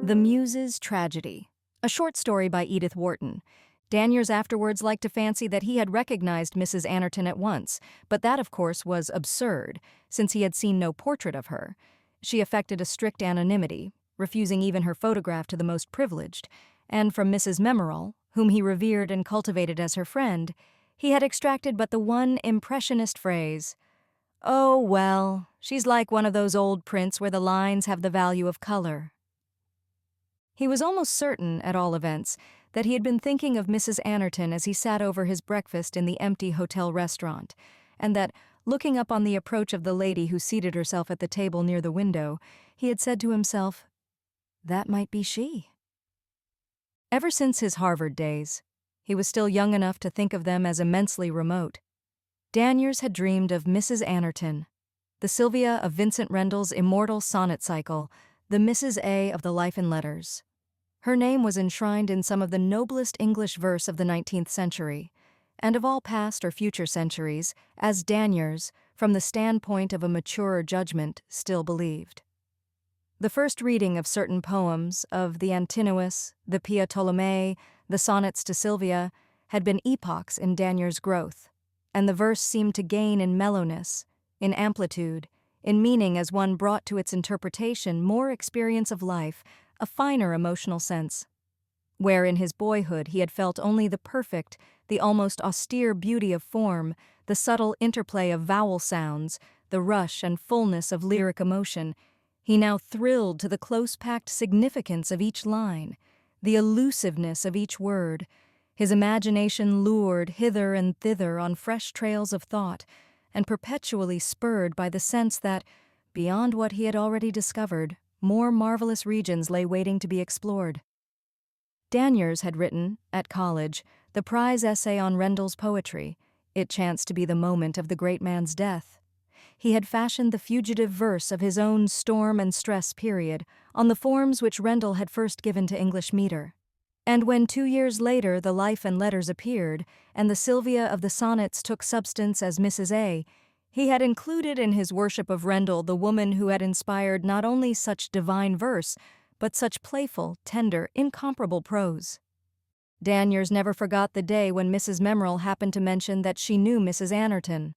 The Muse's Tragedy, a short story by Edith Wharton. Danyers afterwards liked to fancy that he had recognized Mrs. Anerton at once, but that, of course, was absurd, since he had seen no portrait of her. She affected a strict anonymity, refusing even her photograph to the most privileged, and from Mrs. Memorall, whom he revered and cultivated as her friend, he had extracted but the one impressionist phrase, "Oh, well, she's like one of those old prints where the lines have the value of color." He was almost certain, at all events, that he had been thinking of Mrs. Anerton as he sat over his breakfast in the empty hotel restaurant, and that, looking up on the approach of the lady who seated herself at the table near the window, he had said to himself, "That might be she." Ever since his Harvard days, he was still young enough to think of them as immensely remote. Danyers had dreamed of Mrs. Anerton, the Sylvia of Vincent Rendle's immortal sonnet cycle, the Mrs. A of the Life and Letters. Her name was enshrined in some of the noblest English verse of the 19th century, and of all past or future centuries, as Danyers, from the standpoint of a maturer judgment, still believed. The first reading of certain poems, of the Antinous, the Pia Ptolemy, the Sonnets to Sylvia, had been epochs in Danyers' growth, and the verse seemed to gain in mellowness, in amplitude, in meaning as one brought to its interpretation more experience of life, a finer emotional sense. Where in his boyhood he had felt only the perfect, the almost austere beauty of form, the subtle interplay of vowel sounds, the rush and fullness of lyric emotion, he now thrilled to the close-packed significance of each line, the elusiveness of each word. His imagination lured hither and thither on fresh trails of thought, and perpetually spurred by the sense that, beyond what he had already discovered, more marvelous regions lay waiting to be explored. Danyers had written, at college, the prize essay on Rendle's poetry. It chanced to be the moment of the great man's death. He had fashioned the fugitive verse of his own storm and stress period on the forms which Rendle had first given to English meter. And when 2 years later the Life and Letters appeared, and the Sylvia of the sonnets took substance as Mrs. A, he had included in his worship of Rendle the woman who had inspired not only such divine verse, but such playful, tender, incomparable prose. Danyers never forgot the day when Mrs. Memorall happened to mention that she knew Mrs. Anerton.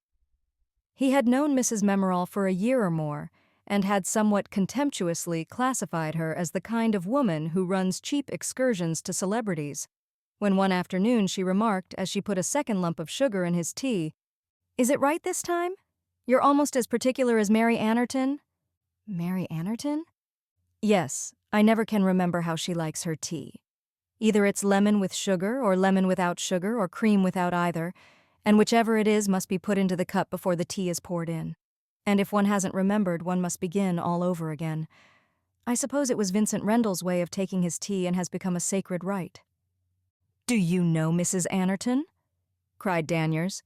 He had known Mrs. Memorall for a year or more, and had somewhat contemptuously classified her as the kind of woman who runs cheap excursions to celebrities, when one afternoon she remarked, as she put a second lump of sugar in his tea, "Is it right this time? You're almost as particular as Mary Anerton." "Mary Anerton?" "Yes, I never can remember how she likes her tea. Either it's lemon with sugar, or lemon without sugar, or cream without either, and whichever it is must be put into the cup before the tea is poured in. And if one hasn't remembered, one must begin all over again. I suppose it was Vincent Rendle's way of taking his tea and has become a sacred rite." "Do you know Mrs. Anerton?" cried Danyers,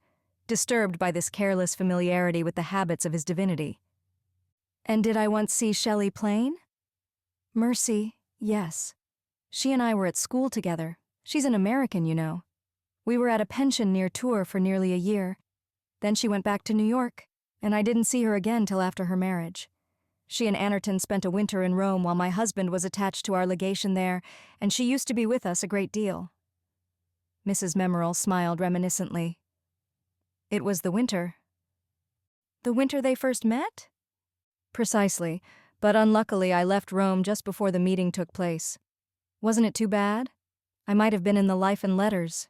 disturbed by this careless familiarity with the habits of his divinity. "And did I once see Shelley plain?" "Mercy, yes. She and I were at school together. She's an American, you know. We were at a pension near Tours for nearly a year. Then she went back to New York, and I didn't see her again till after her marriage. She and Anerton spent a winter in Rome while my husband was attached to our legation there, and she used to be with us a great deal." Mrs. Memorall smiled reminiscently. "It was the winter." "The winter they first met?" "Precisely, but unluckily I left Rome just before the meeting took place. Wasn't it too bad? I might have been in the Life and Letters.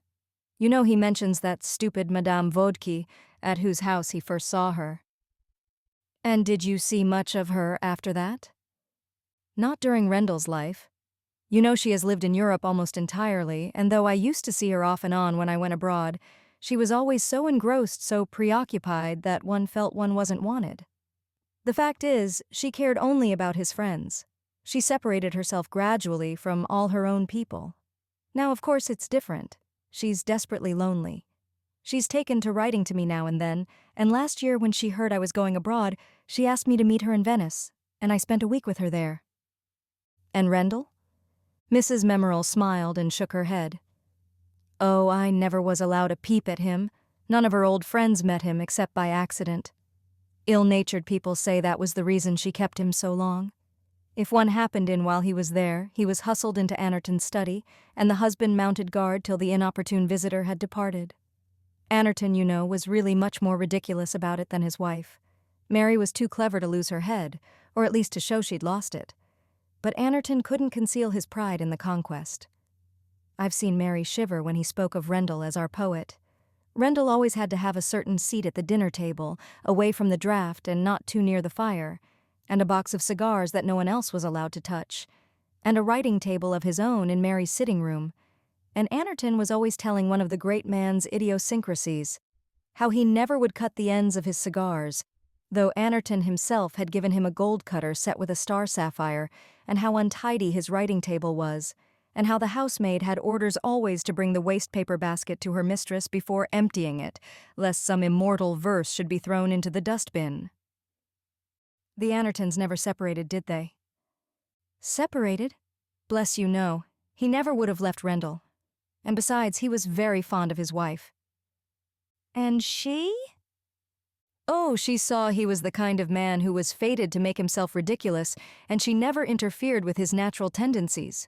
You know he mentions that stupid Madame Vodki, at whose house he first saw her." "And did you see much of her after that?" "Not during Rendle's life. You know she has lived in Europe almost entirely, and though I used to see her off and on when I went abroad, she was always so engrossed, so preoccupied, that one felt one wasn't wanted. The fact is, she cared only about his friends. She separated herself gradually from all her own people. Now, of course, it's different. She's desperately lonely. She's taken to writing to me now and then, and last year when she heard I was going abroad, she asked me to meet her in Venice, and I spent a week with her there." "And Rendle?" Mrs. Memorall smiled and shook her head. "Oh, I never was allowed a peep at him. None of her old friends met him except by accident. Ill-natured people say that was the reason she kept him so long. If one happened in while he was there, he was hustled into Anerton's study, and the husband mounted guard till the inopportune visitor had departed. Anerton, you know, was really much more ridiculous about it than his wife. Mary was too clever to lose her head, or at least to show she'd lost it. But Anerton couldn't conceal his pride in the conquest. I've seen Mary shiver when he spoke of Rendell as our poet. Rendell always had to have a certain seat at the dinner table, away from the draught and not too near the fire, and a box of cigars that no one else was allowed to touch, and a writing table of his own in Mary's sitting room. And Anerton was always telling one of the great man's idiosyncrasies, how he never would cut the ends of his cigars, though Anerton himself had given him a gold cutter set with a star sapphire, and how untidy his writing table was, and how the housemaid had orders always to bring the waste-paper basket to her mistress before emptying it, lest some immortal verse should be thrown into the dustbin. The Anertons never separated, did they? Separated? Bless you, no. He never would have left Rendell. And besides, he was very fond of his wife. And she? Oh, she saw he was the kind of man who was fated to make himself ridiculous, and she never interfered with his natural tendencies.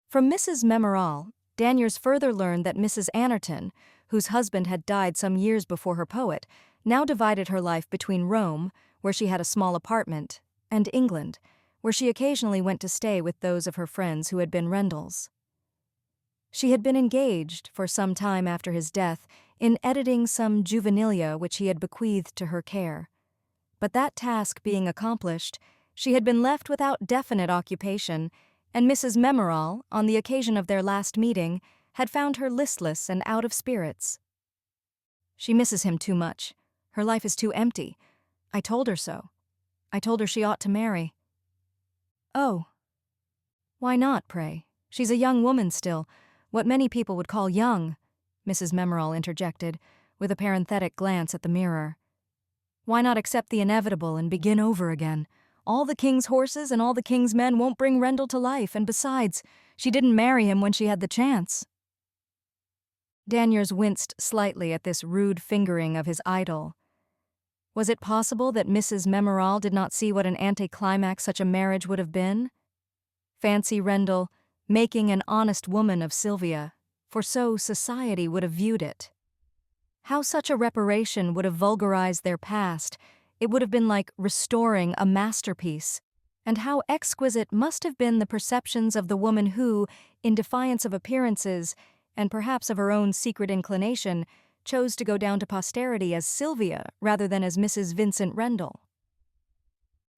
From Mrs. Memorall, Danyers further learned that Mrs. Anerton, whose husband had died some years before her poet, now divided her life between Rome, where she had a small apartment, and England, where she occasionally went to stay with those of her friends who had been Rendell's. She had been engaged, for some time after his death, in editing some juvenilia which he had bequeathed to her care. But that task being accomplished, she had been left without definite occupation, and Mrs. Memorall, on the occasion of their last meeting, had found her listless and out of spirits. She misses him too much. Her life is too empty. I told her so. I told her she ought to marry. Oh. Why not, pray? She's a young woman still, what many people would call young, Mrs. Memorall interjected, with a parenthetic glance at the mirror. Why not accept the inevitable and begin over again? All the king's horses and all the king's men won't bring Rendell to life, and besides, she didn't marry him when she had the chance. Danyers winced slightly at this rude fingering of his idol. Was it possible that Mrs. Memorall did not see what an anticlimax such a marriage would have been? Fancy Rendell making an honest woman of Sylvia, for so society would have viewed it. How such a reparation would have vulgarized their past. It would have been like restoring a masterpiece. And how exquisite must have been the perceptions of the woman who, in defiance of appearances, and perhaps of her own secret inclination, chose to go down to posterity as Sylvia rather than as Mrs. Vincent Rendell.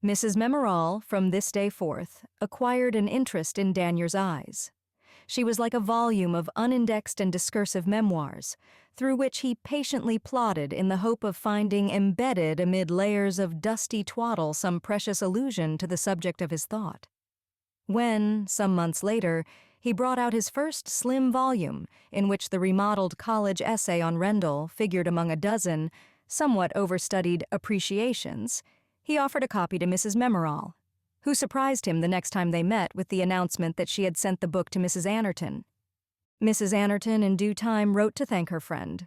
Mrs. Memorall, from this day forth, acquired an interest in Danyers' eyes. She was like a volume of unindexed and discursive memoirs, through which he patiently plodded in the hope of finding embedded amid layers of dusty twaddle some precious allusion to the subject of his thought. When, some months later, he brought out his first slim volume, in which the remodeled college essay on Rendell figured among a dozen, somewhat overstudied appreciations, he offered a copy to Mrs. Memorall, who surprised him the next time they met with the announcement that she had sent the book to Mrs. Anerton. Mrs. Anerton in due time wrote to thank her friend.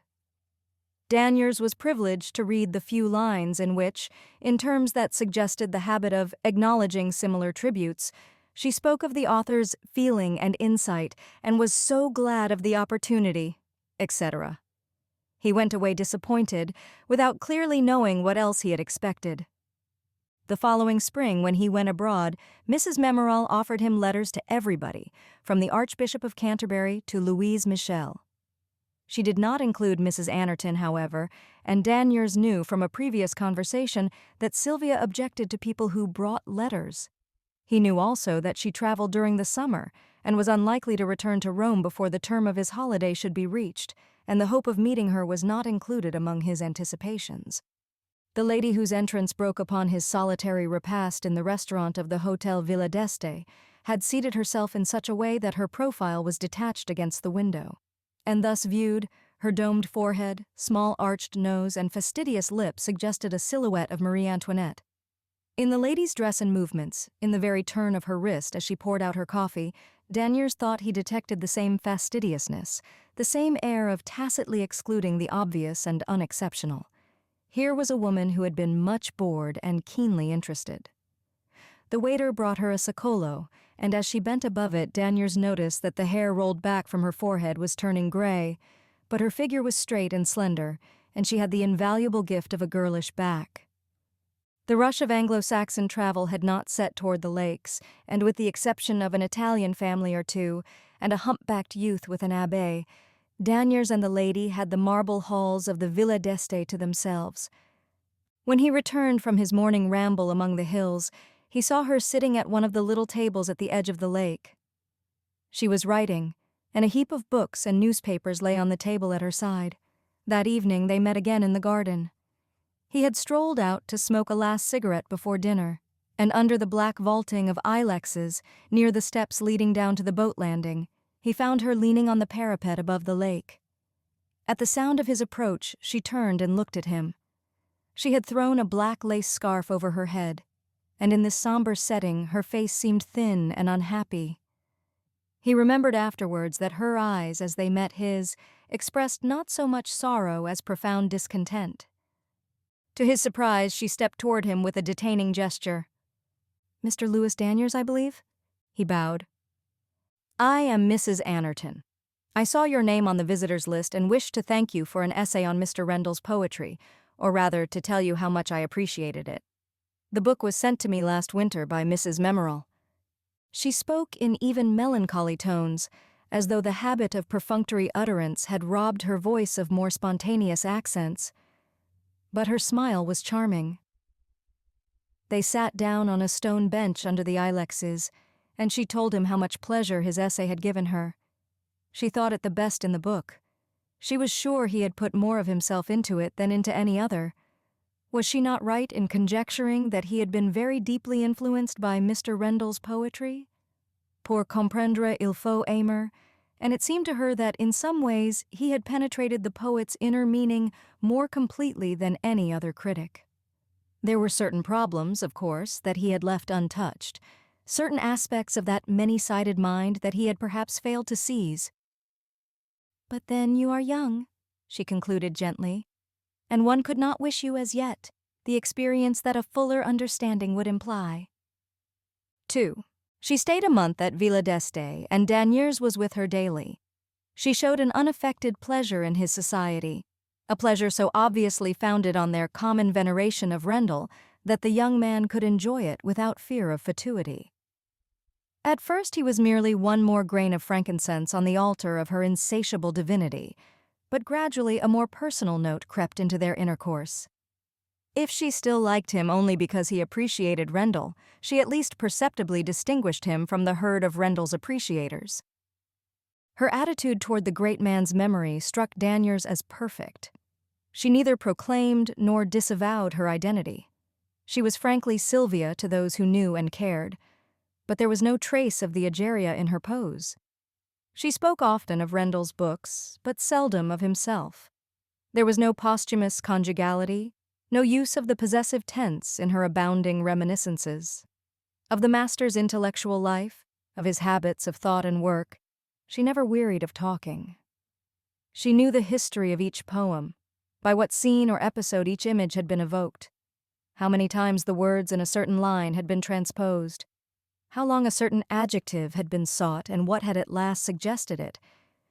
Danyers was privileged to read the few lines in which, in terms that suggested the habit of acknowledging similar tributes, she spoke of the author's feeling and insight and was so glad of the opportunity, etc. He went away disappointed, without clearly knowing what else he had expected. The following spring, when he went abroad, Mrs. Memorall offered him letters to everybody, from the Archbishop of Canterbury to Louise Michel. She did not include Mrs. Anerton, however, and Danyers knew from a previous conversation that Sylvia objected to people who brought letters. He knew also that she traveled during the summer and was unlikely to return to Rome before the term of his holiday should be reached, and the hope of meeting her was not included among his anticipations. The lady whose entrance broke upon his solitary repast in the restaurant of the Hotel Villa d'Este had seated herself in such a way that her profile was detached against the window, and thus viewed, her domed forehead, small arched nose, and fastidious lips suggested a silhouette of Marie Antoinette. In the lady's dress and movements, in the very turn of her wrist as she poured out her coffee, Danyers thought he detected the same fastidiousness, the same air of tacitly excluding the obvious and unexceptional. Here was a woman who had been much bored and keenly interested. The waiter brought her a sacolo, and as she bent above it, Danyers noticed that the hair rolled back from her forehead was turning gray, but her figure was straight and slender, and she had the invaluable gift of a girlish back. The rush of Anglo-Saxon travel had not set toward the lakes, and with the exception of an Italian family or two and a humpbacked youth with an abbé, Danyers and the lady had the marble halls of the Villa d'Este to themselves. When he returned from his morning ramble among the hills, he saw her sitting at one of the little tables at the edge of the lake. She was writing, and a heap of books and newspapers lay on the table at her side. That evening they met again in the garden. He had strolled out to smoke a last cigarette before dinner, and under the black vaulting of ilexes near the steps leading down to the boat landing, he found her leaning on the parapet above the lake. At the sound of his approach, she turned and looked at him. She had thrown a black lace scarf over her head, and in this somber setting her face seemed thin and unhappy. He remembered afterwards that her eyes, as they met his, expressed not so much sorrow as profound discontent. To his surprise, she stepped toward him with a detaining gesture. "Mr. Lewis Danyers, I believe?" He bowed. "I am Mrs. Anerton. I saw your name on the visitors list and wished to thank you for an essay on Mr. Rendell's poetry, or rather to tell you how much I appreciated it. The book was sent to me last winter by Mrs. Memorial." She spoke in even melancholy tones, as though the habit of perfunctory utterance had robbed her voice of more spontaneous accents. But her smile was charming. They sat down on a stone bench under the ilexes, and she told him how much pleasure his essay had given her. She thought it the best in the book. She was sure he had put more of himself into it than into any other. Was she not right in conjecturing that he had been very deeply influenced by Mr. Rendell's poetry? Pour comprendre il faut aimer, and it seemed to her that in some ways he had penetrated the poet's inner meaning more completely than any other critic. There were certain problems, of course, that he had left untouched, certain aspects of that many-sided mind that he had perhaps failed to seize. "But then you are young," she concluded gently, "and one could not wish you as yet the experience that a fuller understanding would imply." 2. She stayed a month at Villa d'Este, and Danyers was with her daily. She showed an unaffected pleasure in his society, a pleasure so obviously founded on their common veneration of Rendell that the young man could enjoy it without fear of fatuity. At first he was merely one more grain of frankincense on the altar of her insatiable divinity, but gradually a more personal note crept into their intercourse. If she still liked him only because he appreciated Rendell, she at least perceptibly distinguished him from the herd of Rendell's appreciators. Her attitude toward the great man's memory struck Danyers as perfect. She neither proclaimed nor disavowed her identity. She was frankly Sylvia to those who knew and cared, but there was no trace of the Egeria in her pose. She spoke often of Rendell's books, but seldom of himself. There was no posthumous conjugality, no use of the possessive tense in her abounding reminiscences. Of the master's intellectual life, of his habits of thought and work, she never wearied of talking. She knew the history of each poem, by what scene or episode each image had been evoked, how many times the words in a certain line had been transposed, how long a certain adjective had been sought and what had at last suggested it.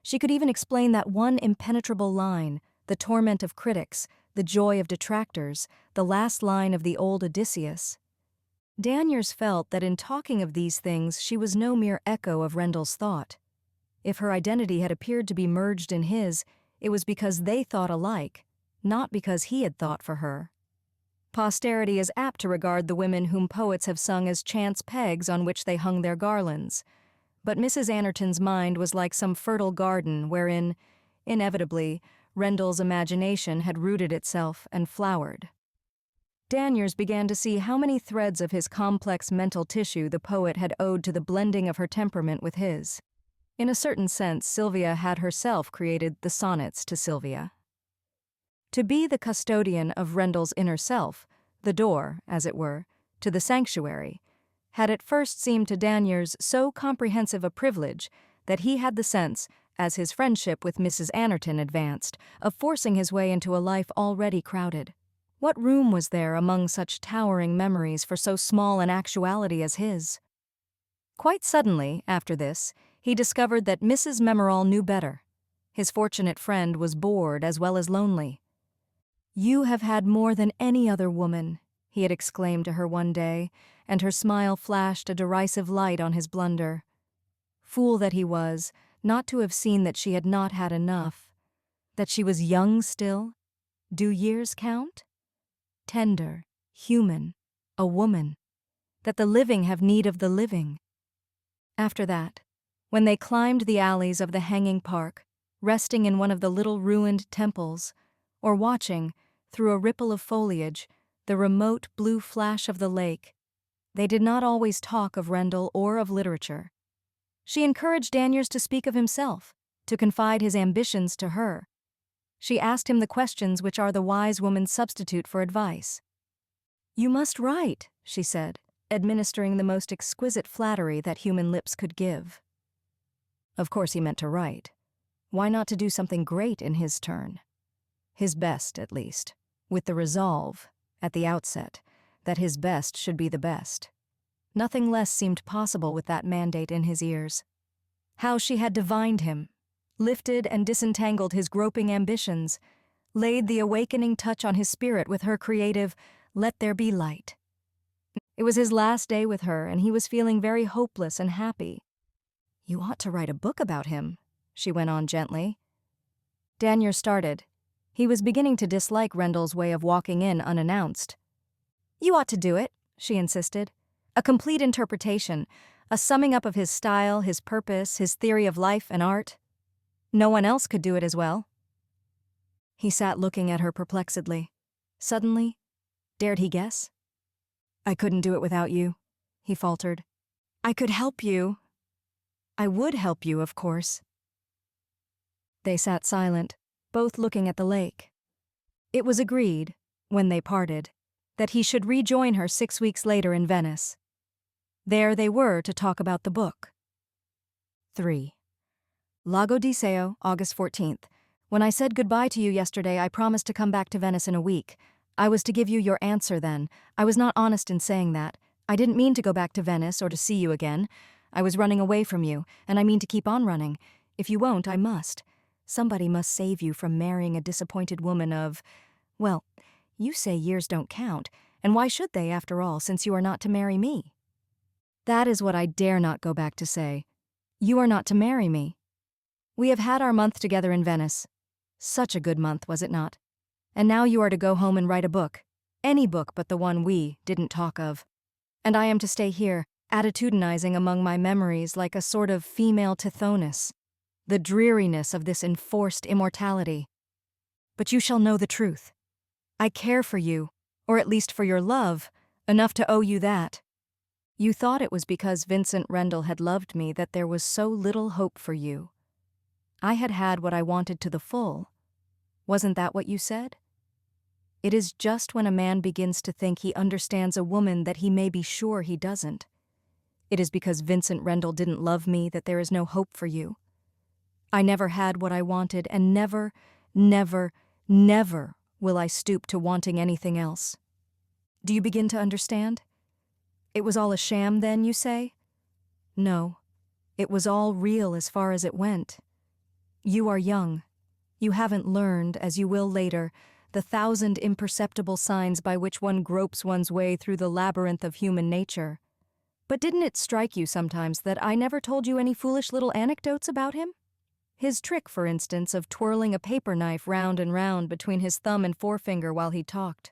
She could even explain that one impenetrable line, the torment of critics, the joy of detractors, the last line of the old Odysseus. Danyers felt that in talking of these things she was no mere echo of Rendell's thought. If her identity had appeared to be merged in his, it was because they thought alike, not because he had thought for her. Posterity is apt to regard the women whom poets have sung as chance pegs on which they hung their garlands, but Mrs. Anerton's mind was like some fertile garden wherein, inevitably, Rendell's imagination had rooted itself and flowered. Danyers began to see how many threads of his complex mental tissue the poet had owed to the blending of her temperament with his. In a certain sense, Sylvia had herself created the sonnets to Sylvia. To be the custodian of Rendell's inner self, the door, as it were, to the sanctuary, had at first seemed to Danyers so comprehensive a privilege that he had the sense, as his friendship with Mrs. Anerton advanced, of forcing his way into a life already crowded. What room was there among such towering memories for so small an actuality as his? Quite suddenly, after this, he discovered that Mrs. Memorall knew better. His fortunate friend was bored as well as lonely. "You have had more than any other woman," he had exclaimed to her one day, and her smile flashed a derisive light on his blunder. Fool that he was, not to have seen that she had not had enough. That she was young still? Do years count? Tender, human, a woman. That the living have need of the living. After that, when they climbed the alleys of the hanging park, resting in one of the little ruined temples, or watching, through a ripple of foliage, the remote blue flash of the lake, they did not always talk of Rendell or of literature. She encouraged Danyers to speak of himself, to confide his ambitions to her. She asked him the questions which are the wise woman's substitute for advice. "You must write," she said, administering the most exquisite flattery that human lips could give. Of course he meant to write. Why not to do something great in his turn? His best, at least, with the resolve, at the outset, that his best should be the best. Nothing less seemed possible with that mandate in his ears. How she had divined him, lifted and disentangled his groping ambitions, laid the awakening touch on his spirit with her creative, "Let there be light." It was his last day with her, and he was feeling very hopeless and happy. "You ought to write a book about him," she went on gently. Danyers started. He was beginning to dislike Rendell's way of walking in unannounced. "You ought to do it," she insisted. "A complete interpretation, a summing up of his style, his purpose, his theory of life and art. No one else could do it as well." He sat looking at her perplexedly. Suddenly, dared he guess? "I couldn't do it without you," he faltered. "I could help you. I would help you, of course." They sat silent, both looking at the lake. It was agreed, when they parted, that he should rejoin her 6 weeks later in Venice. There they were to talk about the book. 3. Lago di Seo, August 14th. When I said goodbye to you yesterday, I promised to come back to Venice in a week. I was to give you your answer then. I was not honest in saying that. I didn't mean to go back to Venice or to see you again. I was running away from you, and I mean to keep on running. If you won't, I must. Somebody must save you from marrying a disappointed woman of, well, you say years don't count, and why should they, after all, since you are not to marry me? That is what I dare not go back to say. You are not to marry me. We have had our month together in Venice. Such a good month, was it not? And now you are to go home and write a book. Any book but the one we didn't talk of. And I am to stay here, attitudinizing among my memories like a sort of female Tithonus. The dreariness of this enforced immortality. But you shall know the truth. I care for you, or at least for your love, enough to owe you that. You thought it was because Vincent Rendell had loved me that there was so little hope for you. I had had what I wanted to the full. Wasn't that what you said? It is just when a man begins to think he understands a woman that he may be sure he doesn't. It is because Vincent Rendell didn't love me that there is no hope for you. I never had what I wanted, and never, never, never will I stoop to wanting anything else. Do you begin to understand? It was all a sham then, you say? No, it was all real as far as it went. You are young. You haven't learned, as you will later, the 1,000 imperceptible signs by which one gropes one's way through the labyrinth of human nature. But didn't it strike you sometimes that I never told you any foolish little anecdotes about him? His trick, for instance, of twirling a paper knife round and round between his thumb and forefinger while he talked.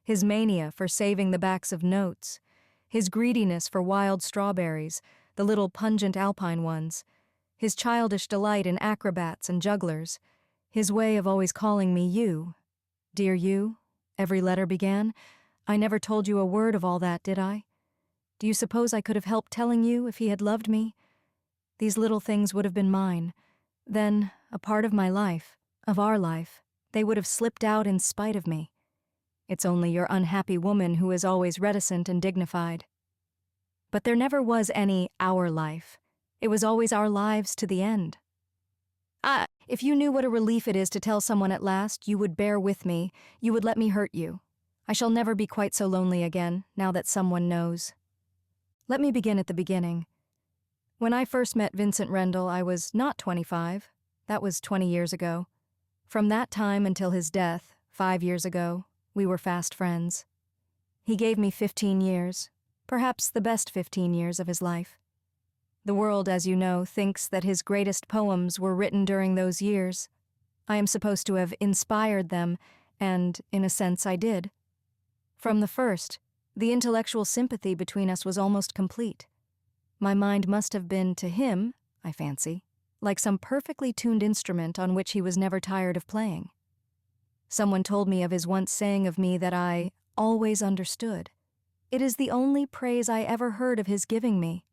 His mania for saving the backs of notes. His greediness for wild strawberries, the little pungent alpine ones. His childish delight in acrobats and jugglers. His way of always calling me you. Dear you, every letter began. I never told you a word of all that, did I? Do you suppose I could have helped telling you if he had loved me? These little things would have been mine. Then, a part of my life, of our life, they would have slipped out in spite of me. It's only your unhappy woman who is always reticent and dignified. But there never was any our life. It was always our lives to the end. If you knew what a relief it is to tell someone at last, you would bear with me, you would let me hurt you. I shall never be quite so lonely again, now that someone knows. Let me begin at the beginning. When I first met Vincent Rendle, I was not 25. That was 20 years ago. From that time until his death, 5 years ago, we were fast friends. He gave me 15 years, perhaps the best 15 years of his life. The world, as you know, thinks that his greatest poems were written during those years. I am supposed to have inspired them, and, in a sense, I did. From the first, the intellectual sympathy between us was almost complete. My mind must have been, to him, I fancy, like some perfectly tuned instrument on which he was never tired of playing. Someone told me of his once saying of me that I always understood. It is the only praise I ever heard of his giving me.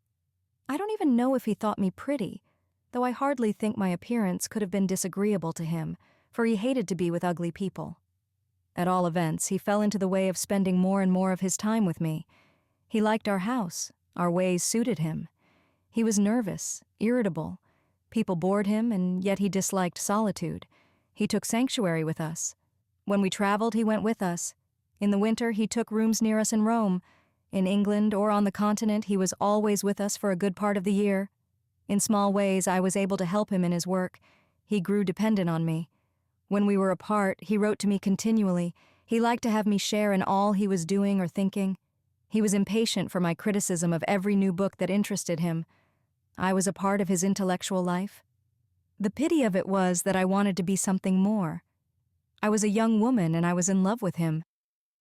I don't even know if he thought me pretty, though I hardly think my appearance could have been disagreeable to him, for he hated to be with ugly people. At all events, he fell into the way of spending more and more of his time with me. He liked our house. Our ways suited him. He was nervous, irritable. People bored him, and yet he disliked solitude. He took sanctuary with us. When we traveled, he went with us. In the winter, he took rooms near us in Rome. In England or on the continent, he was always with us for a good part of the year. In small ways, I was able to help him in his work. He grew dependent on me. When we were apart, he wrote to me continually. He liked to have me share in all he was doing or thinking. He was impatient for my criticism of every new book that interested him. I was a part of his intellectual life. The pity of it was that I wanted to be something more. I was a young woman and I was in love with him.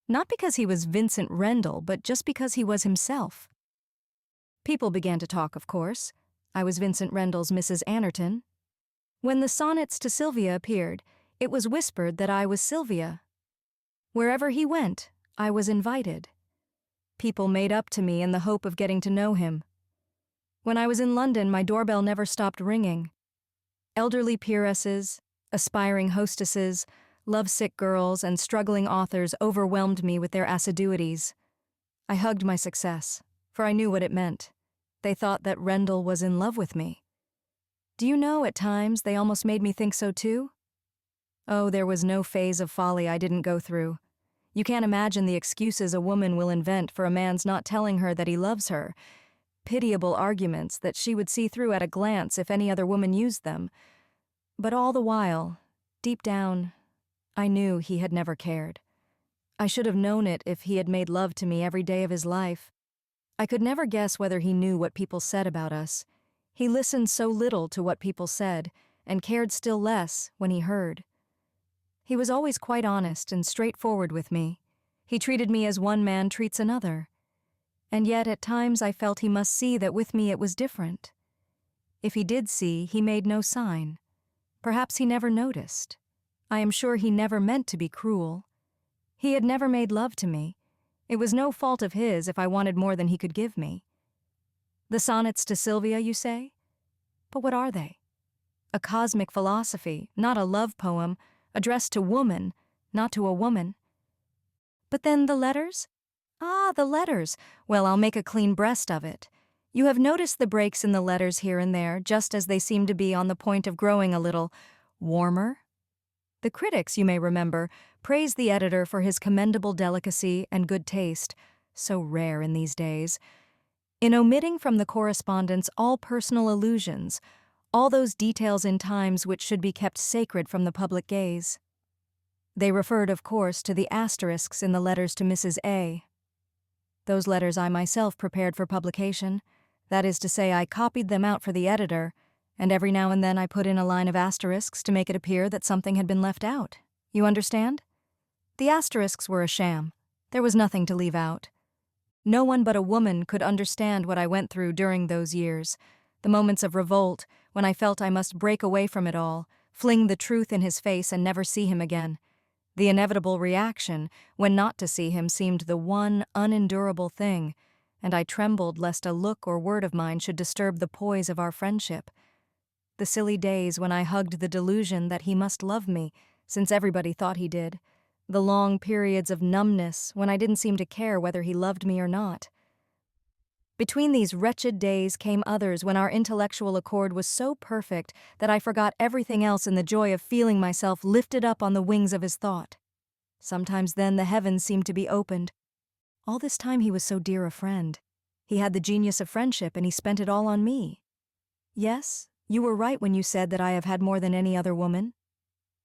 Not because he was Vincent Rendle, but just because he was himself. People began to talk, of course. I was Vincent Rendle's Mrs. Anerton. When the sonnets to Sylvia appeared, it was whispered that I was Sylvia. Wherever he went, I was invited. People made up to me in the hope of getting to know him. When I was in London, my doorbell never stopped ringing. Elderly peeresses, aspiring hostesses, lovesick girls, and struggling authors overwhelmed me with their assiduities. I hugged my success, for I knew what it meant. They thought that Rendle was in love with me. Do you know, at times, they almost made me think so too? Oh, there was no phase of folly I didn't go through. You can't imagine the excuses a woman will invent for a man's not telling her that he loves her. Pitiable arguments that she would see through at a glance if any other woman used them. But all the while, deep down, I knew he had never cared. I should have known it if he had made love to me every day of his life. I could never guess whether he knew what people said about us. He listened so little to what people said, and cared still less when he heard. He was always quite honest and straightforward with me. He treated me as one man treats another. And yet at times I felt he must see that with me it was different. If he did see, he made no sign. Perhaps he never noticed. I am sure he never meant to be cruel. He had never made love to me. It was no fault of his if I wanted more than he could give me. The sonnets to Sylvia, you say? But what are they? A cosmic philosophy, not a love poem, addressed to woman, not to a woman. But then the letters? Ah, the letters. Well, I'll make a clean breast of it. You have noticed the breaks in the letters here and there, just as they seem to be on the point of growing a little warmer. The critics, you may remember, praised the editor for his commendable delicacy and good taste, so rare in these days, in omitting from the correspondence all personal allusions, all those details in times which should be kept sacred from the public gaze. They referred, of course, to the asterisks in the letters to Mrs. A. Those letters I myself prepared for publication. That is to say, I copied them out for the editor, and every now and then I put in a line of asterisks to make it appear that something had been left out. You understand? The asterisks were a sham. There was nothing to leave out. No one but a woman could understand what I went through during those years, the moments of revolt when I felt I must break away from it all, fling the truth in his face and never see him again. The inevitable reaction when not to see him seemed the one unendurable thing, and I trembled lest a look or word of mine should disturb the poise of our friendship. The silly days when I hugged the delusion that he must love me, since everybody thought he did. The long periods of numbness when I didn't seem to care whether he loved me or not. Between these wretched days came others when our intellectual accord was so perfect that I forgot everything else in the joy of feeling myself lifted up on the wings of his thought. Sometimes then the heavens seemed to be opened. All this time he was so dear a friend. He had the genius of friendship, and he spent it all on me. Yes, you were right when you said that I have had more than any other woman.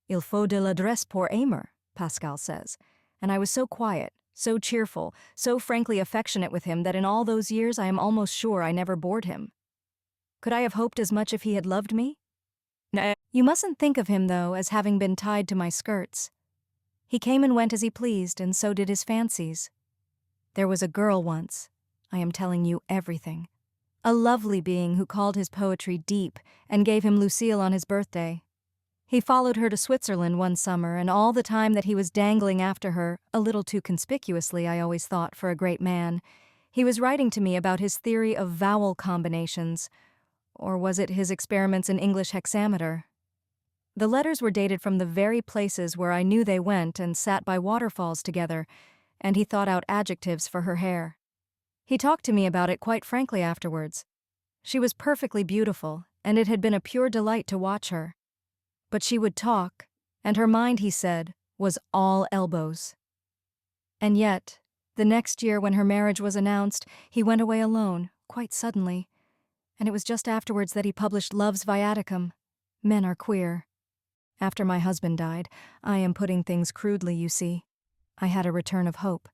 Il faut de l'adresse pour aimer, Pascal says. And I was so quiet, so cheerful, so frankly affectionate with him that in all those years I am almost sure I never bored him. Could I have hoped as much if he had loved me? No. You mustn't think of him, though, as having been tied to my skirts. He came and went as he pleased, and so did his fancies. There was a girl once, I am telling you everything, a lovely being who called his poetry deep and gave him Lucille on his birthday. He followed her to Switzerland one summer, and all the time that he was dangling after her, a little too conspicuously, I always thought, for a great man, he was writing to me about his theory of vowel combinations, or was it his experiments in English hexameter? The letters were dated from the very places where I knew they went and sat by waterfalls together, and he thought out adjectives for her hair. He talked to me about it quite frankly afterwards. She was perfectly beautiful, and it had been a pure delight to watch her. But she would talk, and her mind, he said, was all elbows. And yet, the next year when her marriage was announced, he went away alone, quite suddenly, and it was just afterwards that he published Love's Viaticum. Men are queer. After my husband died, I am putting things crudely, you see, I had a return of hope.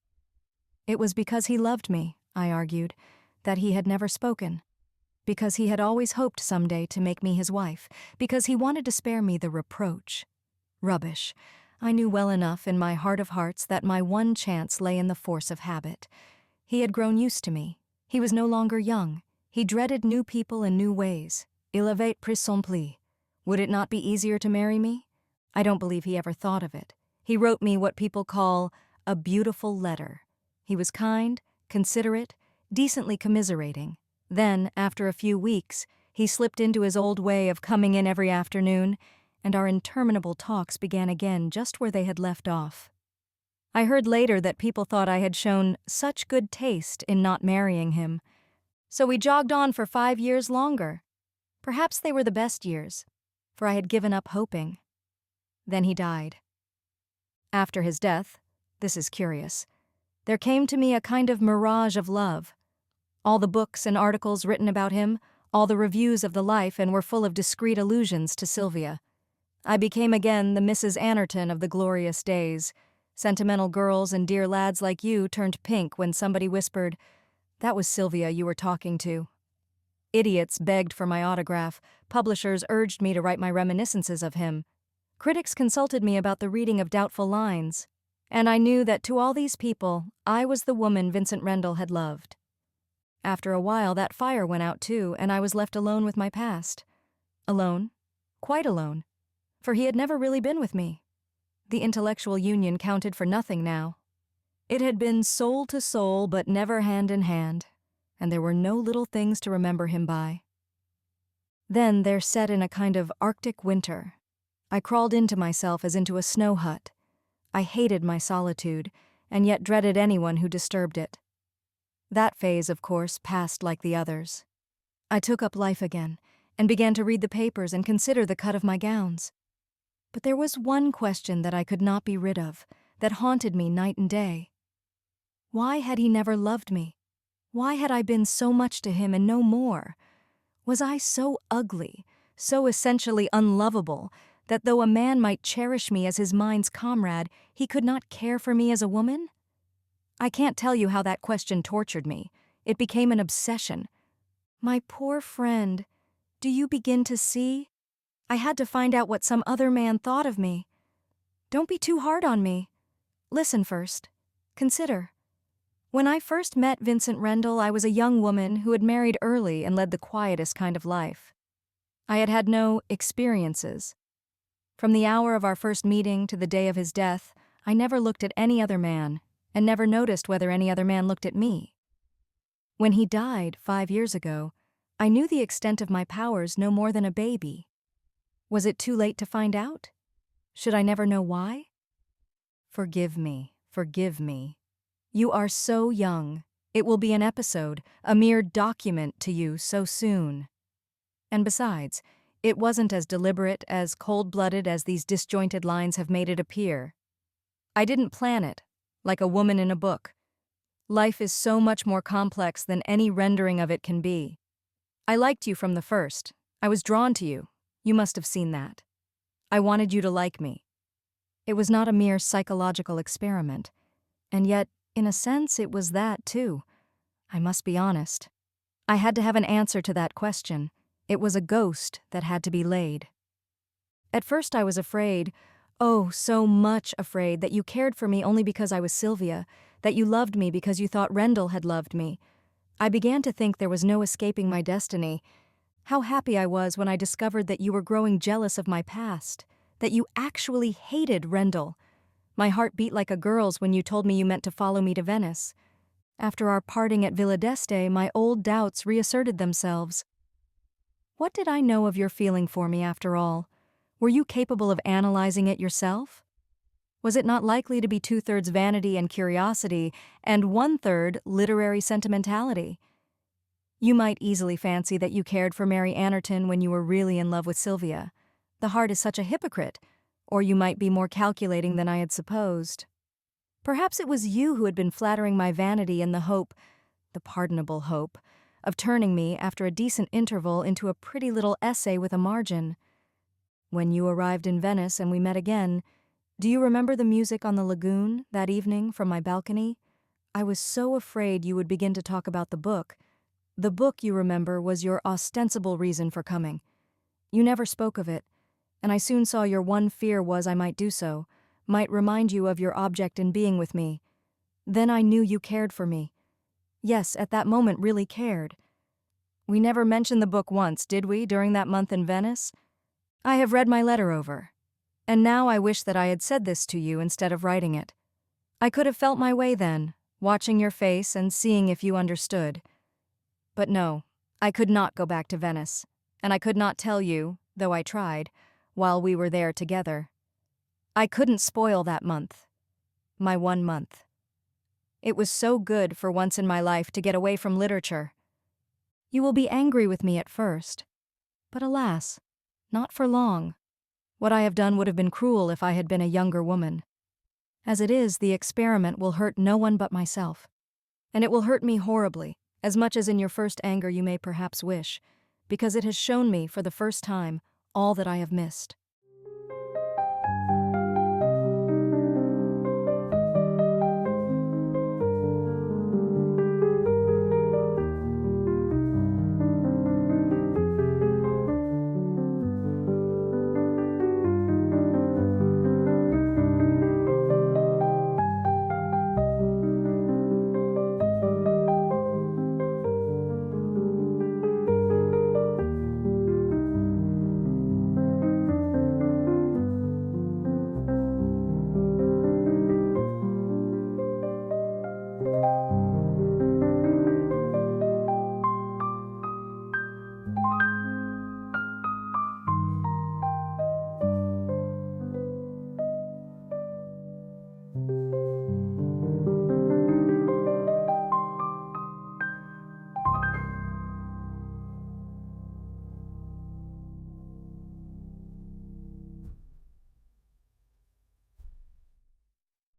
It was because he loved me, I argued, that he had never spoken. Because he had always hoped someday to make me his wife, because he wanted to spare me the reproach. Rubbish. I knew well enough in my heart of hearts that my one chance lay in the force of habit. He had grown used to me. He was no longer young. He dreaded new people and new ways. Il avait pris son pli. Would it not be easier to marry me? I don't believe he ever thought of it. He wrote me what people call a beautiful letter. He was kind, considerate, decently commiserating. Then, after a few weeks, he slipped into his old way of coming in every afternoon, and our interminable talks began again just where they had left off. I heard later that people thought I had shown such good taste in not marrying him. So we jogged on for 5 years longer. Perhaps they were the best years, for I had given up hoping. Then he died. After his death, this is curious, there came to me a kind of mirage of love. All the books and articles written about him, all the reviews of the life, and were full of discreet allusions to Sylvia. I became again the Mrs. Anerton of the glorious days. Sentimental girls and dear lads like you turned pink when somebody whispered, "That was Sylvia you were talking to." Idiots begged for my autograph. Publishers urged me to write my reminiscences of him. Critics consulted me about the reading of doubtful lines. And I knew that to all these people, I was the woman Vincent Rendle had loved. After a while, that fire went out too, and I was left alone with my past. Alone, quite alone, for he had never really been with me. The intellectual union counted for nothing now. It had been soul to soul, but never hand in hand, and there were no little things to remember him by. Then there set in a kind of Arctic winter. I crawled into myself as into a snow hut. I hated my solitude, and yet dreaded anyone who disturbed it. That phase, of course, passed like the others. I took up life again, and began to read the papers and consider the cut of my gowns. But there was one question that I could not be rid of, that haunted me night and day. Why had he never loved me? Why had I been so much to him and no more? Was I so ugly, so essentially unlovable, that though a man might cherish me as his mind's comrade, he could not care for me as a woman? I can't tell you how that question tortured me. It became an obsession. My poor friend, do you begin to see? I had to find out what some other man thought of me. Don't be too hard on me. Listen first. Consider. When I first met Vincent Rendle, I was a young woman who had married early and led the quietest kind of life. I had had no experiences. From the hour of our first meeting to the day of his death, I never looked at any other man, and never noticed whether any other man looked at me. When he died 5 years ago, I knew the extent of my powers no more than a baby. Was it too late to find out? Should I never know why? Forgive me, forgive me. You are so young. It will be an episode, a mere document to you so soon. And besides, it wasn't as deliberate, as cold-blooded as these disjointed lines have made it appear. I didn't plan it, like a woman in a book. Life is so much more complex than any rendering of it can be. I liked you from the first. I was drawn to you. You must have seen that. I wanted you to like me. It was not a mere psychological experiment. And yet, in a sense, it was that, too. I must be honest. I had to have an answer to that question. It was a ghost that had to be laid. At first I was afraid, oh, so much afraid, that you cared for me only because I was Sylvia, that you loved me because you thought Rendell had loved me. I began to think there was no escaping my destiny. How happy I was when I discovered that you were growing jealous of my past, that you actually hated Rendell. My heart beat like a girl's when you told me you meant to follow me to Venice. After our parting at Villa d'Este, my old doubts reasserted themselves. What did I know of your feeling for me, after all? Were you capable of analyzing it yourself? Was it not likely to be 2/3 vanity and curiosity, and 1/3 literary sentimentality? You might easily fancy that you cared for Mary Anerton when you were really in love with Sylvia. The heart is such a hypocrite. Or you might be more calculating than I had supposed. Perhaps it was you who had been flattering my vanity in the hope, the pardonable hope, of turning me, after a decent interval, into a pretty little essay with a margin. When you arrived in Venice and we met again, do you remember the music on the lagoon that evening from my balcony? I was so afraid you would begin to talk about the book. The book, you remember, was your ostensible reason for coming. You never spoke of it, and I soon saw your one fear was I might do so, might remind you of your object in being with me. Then I knew you cared for me. Yes, at that moment really cared. We never mentioned the book once, did we, during that month in Venice? I have read my letter over, and now I wish that I had said this to you instead of writing it. I could have felt my way then, watching your face and seeing if you understood. But no, I could not go back to Venice, and I could not tell you, though I tried, while we were there together. I couldn't spoil that month. My 1 month. It was so good for once in my life to get away from literature. You will be angry with me at first, but alas, not for long. What I have done would have been cruel if I had been a younger woman. As it is, the experiment will hurt no one but myself. And it will hurt me horribly, as much as in your first anger you may perhaps wish, because it has shown me, for the first time, all that I have missed.